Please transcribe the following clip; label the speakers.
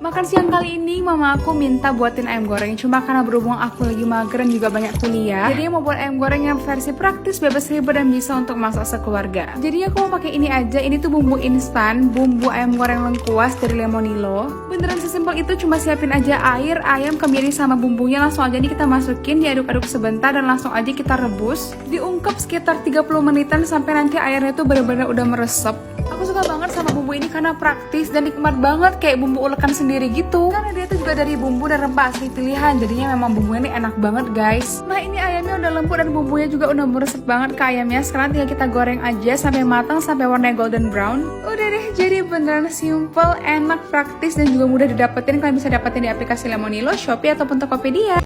Speaker 1: Makan siang kali ini mama aku minta buatin ayam goreng. Cuma karena berhubung aku lagi mager dan juga banyak kuliah, jadi mau buat ayam goreng yang versi praktis, bebas ribet dan bisa untuk masak sekeluarga. Jadi aku mau pakai ini aja. Ini tuh bumbu instan, bumbu ayam goreng lengkuas dari Lemonilo. Beneran sesimpel itu, cuma siapin aja air, ayam, kemiri sama bumbunya. Langsung aja nih kita masukin, diaduk-aduk sebentar dan langsung aja kita rebus. Diungkep sekitar 30 menitan sampai nanti airnya tuh bener-bener udah meresep. Aku suka banget sama bumbu ini karena praktis dan nikmat banget, kayak bumbu ulekan sendiri gitu. Karena dia tuh juga dari bumbu dan rempah asli pilihan, jadinya memang bumbunya ini enak banget guys. Nah ini ayamnya udah lembut dan bumbunya juga udah meresep banget ke ayamnya. Sekarang tinggal kita goreng aja sampai matang, sampai warnanya golden brown. Udah deh, jadi beneran simple, enak, praktis dan juga mudah didapetin. Kalian bisa dapetin di aplikasi Lemonilo, Shopee ataupun Tokopedia.